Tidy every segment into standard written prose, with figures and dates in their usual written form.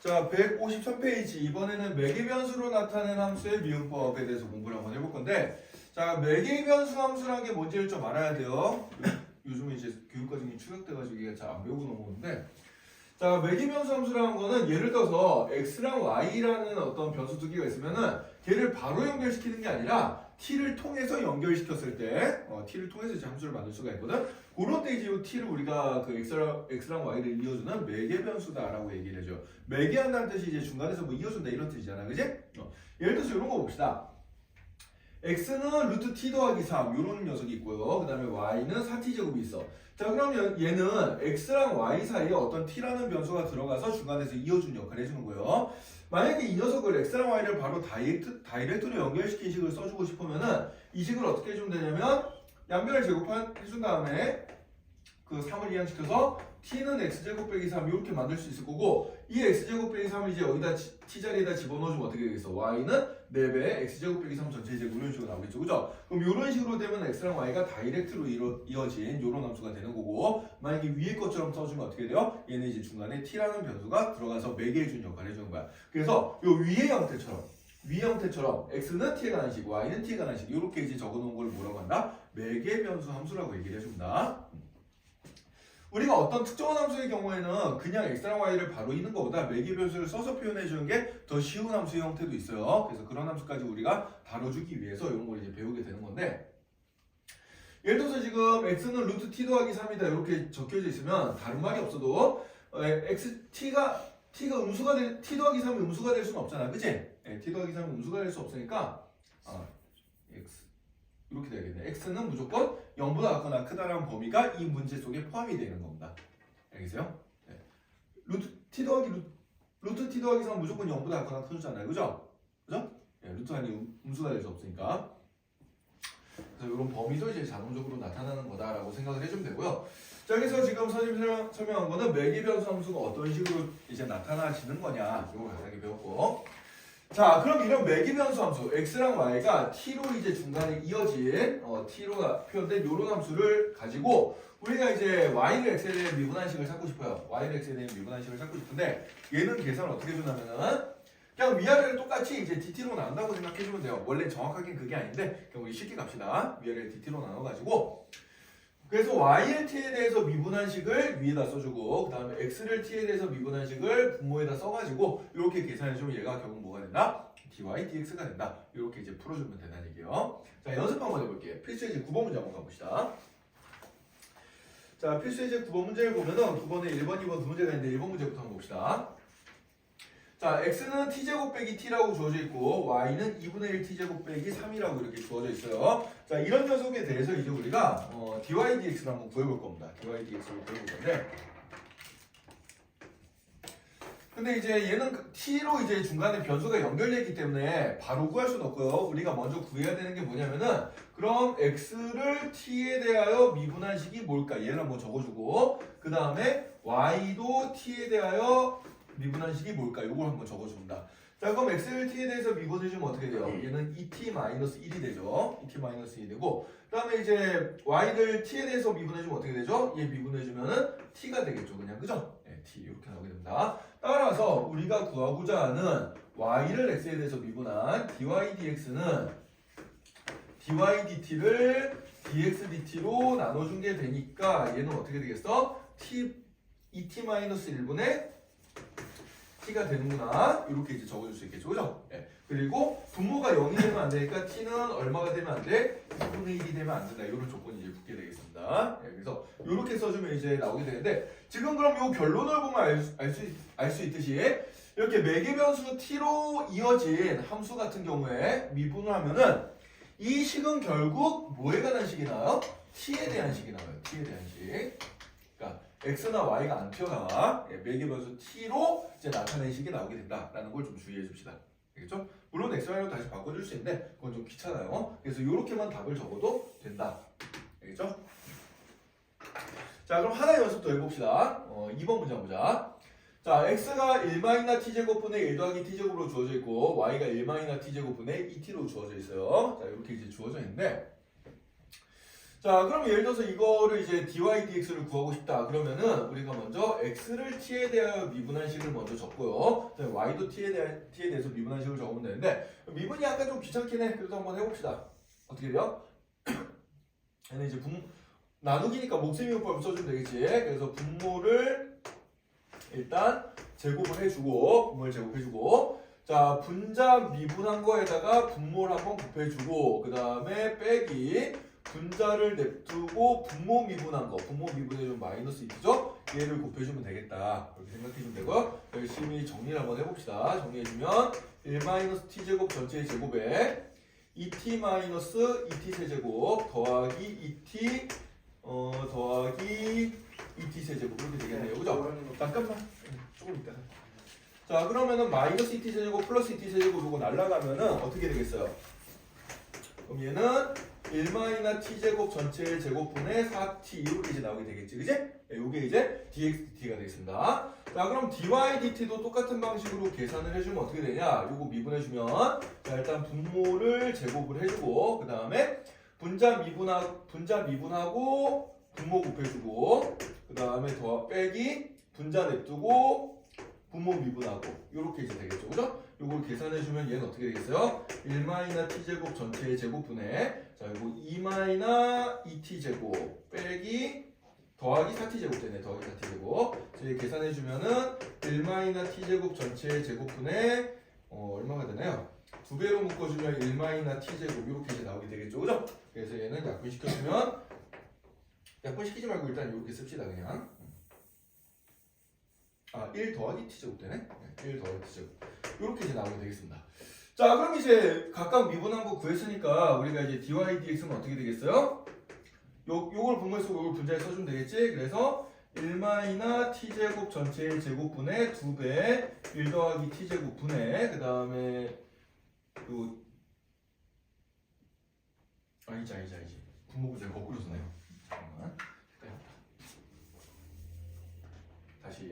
자, 153페이지. 이번에는 매개변수로 나타낸 함수의 미분법에 대해서 공부를 한번 해볼 건데, 자, 매개변수 함수라는 게 뭔지를 좀 알아야 돼요. 요즘에 이제 교육과정이 추격돼가지고 이게 잘 안 배우고 넘어오는데, 자, 매개변수 함수라는 거는 예를 들어서 x랑 y라는 어떤 변수 두 개가 있으면은 걔를 바로 연결시키는 게 아니라 t를 통해서 연결시켰을 때, t를 통해서 이제 함수를 만들 수가 있거든. 그런 때 이제 이 t를 우리가 그 x랑 y를 이어주는 매개변수다라고 얘기를 해줘. 매개한다는 뜻이 이제 중간에서 뭐 이어준다 이런 뜻이잖아, 그지? 예를 들어서 이런 거 봅시다. x는 루트 t 더하기 3 이런 녀석이 있고요. 그 다음에 y는 4t제곱이 있어. 자, 그러면 얘는 x랑 y 사이에 어떤 t라는 변수가 들어가서 중간에서 이어준 역할을 해주는 거예요. 만약에 이 녀석을 x랑 y를 바로 다이렉트로 연결시킨 식을 써주고 싶으면은 이 식을 어떻게 해주면 되냐면 양변을 해준 다음에 그 3을 이항시켜서 t는 x제곱 빼기 3 이렇게 만들 수 있을 거고, 이 x제곱 빼기 3을 이제 여기다 t자리에다 집어넣어주면 어떻게 되겠어? y는 4배 x제곱 빼기 3 전체 제곱 이런 식으로 나오겠죠, 그죠? 그럼 이런 식으로 되면 x랑 y가 다이렉트로 이어진 이런 함수가 되는 거고, 만약에 위에 것처럼 써주면 어떻게 돼요? 얘는 이제 중간에 t라는 변수가 들어가서 매개해준 역할을 해주는 거야. 그래서 요 위의 형태처럼 x는 t에 관한 식, y는 t에 관한 식 이렇게 이제 적어놓은 걸 뭐라고 한다? 매개변수 함수라고 얘기를 해줍니다. 우리가 어떤 특정한 함수의 경우에는 그냥 x랑 y를 바로 있는 것보다 매개변수를 써서 표현해주는 게 더 쉬운 함수의 형태도 있어요. 그래서 그런 함수까지 우리가 다뤄주기 위해서 이런 걸 이제 배우게 되는 건데, 예를 들어서 지금 x는 루트 t 더하기 3이다 이렇게 적혀져 있으면 다른 말이 없어도 t가 t 더하기 3이 음수가 될 수는 없잖아, 그치? t 더하기 3이 음수가 될 수 없으니까 x 이렇게 되겠네. x는 무조건 0보다 작거나 크다라는 범위가 이 문제 속에 포함이 되는 겁니다. 알겠어요? 네. 루트 t 더하기 3은 무조건 0보다 작거나 크잖아요. 그죠? 그죠? 네, 루트 아니 음수가 될 수 없으니까. 그래서 이런 범위도 이제 자동적으로 나타나는 거다라고 생각을 해주면 되고요. 자, 그래서 지금 선생님이 설명한 거는 매개변수 함수가 어떤 식으로 이제 나타나시는 거냐, 이거 간단하게 배웠고. 자, 그럼 이런 매개변수 함수 x랑 y가 t로 이제 중간에 이어진 t로 표현된 이런 함수를 가지고 우리가 이제 y를 x에 대한 미분한식을 찾고 싶어요. y를 x에 대한 미분한식을 찾고 싶은데 얘는 계산을 어떻게 해주냐면은 그냥 위아래를 똑같이 이제 dt로 나눈다고 생각해주면 돼요. 원래 정확하게 그게 아닌데 그냥 우리 쉽게 갑시다. 위아래를 dt로 나눠가지고, 그래서 y를 t에 대해서 미분한식을 위에다 써주고, 그 다음에 x를 t에 대해서 미분한식을 분모에다 써가지고 이렇게 계산해주면 얘가 결국 뭐가 된다? dy dx가 된다. 이렇게 이제 풀어주면 된다는 얘기예요. 자, 연습 한번 해볼게요. 필수 예제 9번 문제 한번 가봅시다. 자, 필수 예제 9번 문제를 보면은 9번에 1번, 2번 두 문제가 있는데 1번 문제부터 한번 봅시다. 자, x는 t제곱 빼기 t라고 주어져 있고 y는 2분의 1 t제곱 빼기 3이라고 이렇게 주어져 있어요. 자, 이런 녀석에 대해서 이제 우리가 dy dx를 한번 구해볼 겁니다. dy dx를 구해볼 건데, 근데 이제 얘는 t로 이제 중간에 변수가 연결되기 때문에 바로 구할 수는 없고요. 우리가 먼저 구해야 되는 게 뭐냐면은, 그럼 x를 t에 대하여 미분한식이 뭘까? 얘를 한번 적어주고, 그 다음에 y도 t에 대하여 미분한식이 뭘까? 이걸 한번 적어줍니다. 자, 그럼 x를 t에 대해서 미분해주면 어떻게 돼요? 얘는 2t-1이 되죠. 2t-1이 되고, 그 다음에 이제 y를 t에 대해서 미분해주면 어떻게 되죠? 얘 미분해주면은 t가 되겠죠, 그냥. 그죠? 네, t 이렇게 나오게 됩니다. 따라서 우리가 구하고자 하는 y를 x에 대해서 미분한 dy dx는 dy dt를 dx dt로 나눠준 게 되니까 얘는 어떻게 되겠어? 2t-1분의 t가 되는구나. 이렇게 이제 적어줄 수 있겠죠, 그죠? 네. 그리고 분모가 0이 되면 안 되니까 t는 얼마가 되면 안 돼? 2분의 1이 되면 안 된다. 이런 조건이 이제 붙게 되겠습니다. 네, 그래서 이렇게 써주면 이제 나오게 되는데, 지금 그럼 이 결론을 보면 알 수 있듯이 이렇게 매개변수 t로 이어진 함수 같은 경우에 미분을 하면은 이 식은 결국 뭐에 관한 식이 나와요? t에 대한 식이 나와요. t에 대한 식. 그러니까 x나 y가 안 튀어나와 매개변수 t로 이제 나타낸 식이 나오게 된다라는 걸 좀 주의해 줍시다. 알겠죠? 물론 x, y로 다시 바꿔줄 수 있는데 그건 좀 귀찮아요. 그래서 이렇게만 답을 적어도 된다. 알겠죠? 자, 그럼 하나의 연습 더 해봅시다. 2번 문제 보자. 자, x가 1-t제곱분의 1 더하기 t제곱으로 주어져 있고 y가 1-t제곱분의 2t로 주어져 있어요. 자, 이렇게 이제 주어져 있는데, 자, 그럼 예를 들어서 이거를 이제 dy dx를 구하고 싶다. 그러면은 우리가 먼저 x를 t에 대하여 미분한 식을 먼저 적고요. 그다음에 y도 t에 대해서 미분한 식을 적으면 되는데 미분이 약간 좀 귀찮긴 해. 그래도 한번 해봅시다. 어떻게 돼요? 얘는 이제 나누기니까 몫의 미분법을 써주면 되겠지. 그래서 분모를 일단 제곱을 해주고 분모를 제곱해주고 자 분자 미분한 거에다가 분모를 한번 곱해주고 그 다음에 빼기 분자를 냅두고 분모 미분한 거 분모 미분해주면 마이너스 2t죠? 얘를 곱해주면 되겠다. 이렇게 생각해주면 되고 열심히 정리를 한번 해봅시다. 정리해주면 1-t제곱 전체의 제곱에 2t-2t 세제곱 더하기 2t 더하기 2t 세제곱 이렇게 되겠네요. 그죠? 잠깐만 조금 이따. 자 그러면은 마이너스 2t 세제곱 플러스 2t 세제곱 이거 날라가면은 어떻게 되겠어요? 그럼 얘는 1-t제곱 전체의 제곱분의 4t 이렇게 이제 나오게 되겠지, 그지? 이게 이제 dx dt가 되겠습니다. 자, 그럼 dy dt도 똑같은 방식으로 계산을 해주면 어떻게 되냐? 요거 미분해주면 자 일단 분모를 제곱을 해주고 그 다음에 분자 미분하고 분모 곱해주고 그 다음에 더 빼기 분자 냅두고 분모 미분하고 요렇게 이제 되겠죠, 그죠? 요걸 계산해주면 얘는 어떻게 되겠어요? 1-t제곱 전체의 제곱분의 자 요거 2-2t제곱 빼기 더하기 4t제곱 되네. 더하기 4t제곱 저희 계산해주면은 1-t제곱 전체의 제곱분의 얼마가 되나요? 2배로 묶어주면 1-t제곱 이렇게 이제 나오게 되겠죠, 그죠? 그래서 얘는 약분시켜주면 약분시키지 말고 일단 이렇게 씁시다 그냥 1 더하기 t제곱 되네? 1 더하기 t제곱 이렇게 이제 나오게 되겠습니다. 자 그럼 이제 각각 미분한 거 구했으니까 우리가 이제 dy dx는 어떻게 되겠어요? 요걸 분모에 쓰고 요걸 분자에 써주면 되겠지? 그래서 1-t제곱 전체의 제곱분의 2배 1 더하기 t제곱 분의 그 다음에 아니지 분모 분자를 거꾸로 쓰네요. 잠깐만 다시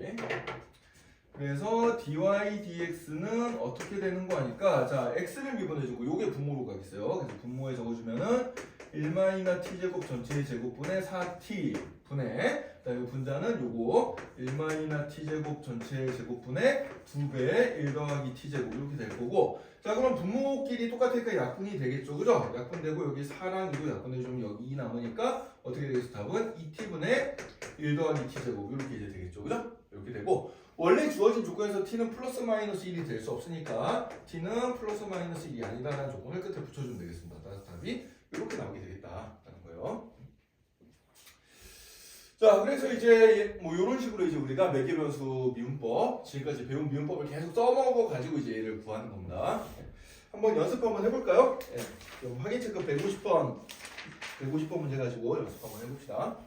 그래서 dy dx는 어떻게 되는 거 아니까 자 x를 미분해주고 요게 분모로 가겠어요. 그래서 분모에 적어주면은 1-t제곱 전체의 제곱분의 4t 분의 그다음에 분자는 요거 1-t제곱 전체의 제곱분의 2배의 1 더하기 t제곱 이렇게 될 거고 자 그럼 분모끼리 똑같으니까 약분이 되겠죠, 그죠? 약분되고 여기 4랑 2도 약분해주면 여기 2 남으니까 어떻게 되겠어? 답은 2t분의 1 더하기 t제곱 이렇게 이제 되겠죠, 그죠? 이렇게 되고 원래 주어진 조건에서 t는 플러스 마이너스 1이 될 수 없으니까 t는 플러스 마이너스 1이 아니다라는 조건을 끝에 붙여주면 되겠습니다. 따라서 답이 이렇게 나오게 되겠다라는 거예요. 자, 그래서 이제 뭐 이런 식으로 이제 우리가 매개변수 미분법 지금까지 배운 미분법을 계속 써먹어 가지고 이제 얘를 구하는 겁니다. 한번 연습 한번 해볼까요? 네. 확인 체크 150번 문제 가지고 연습 한번 해봅시다.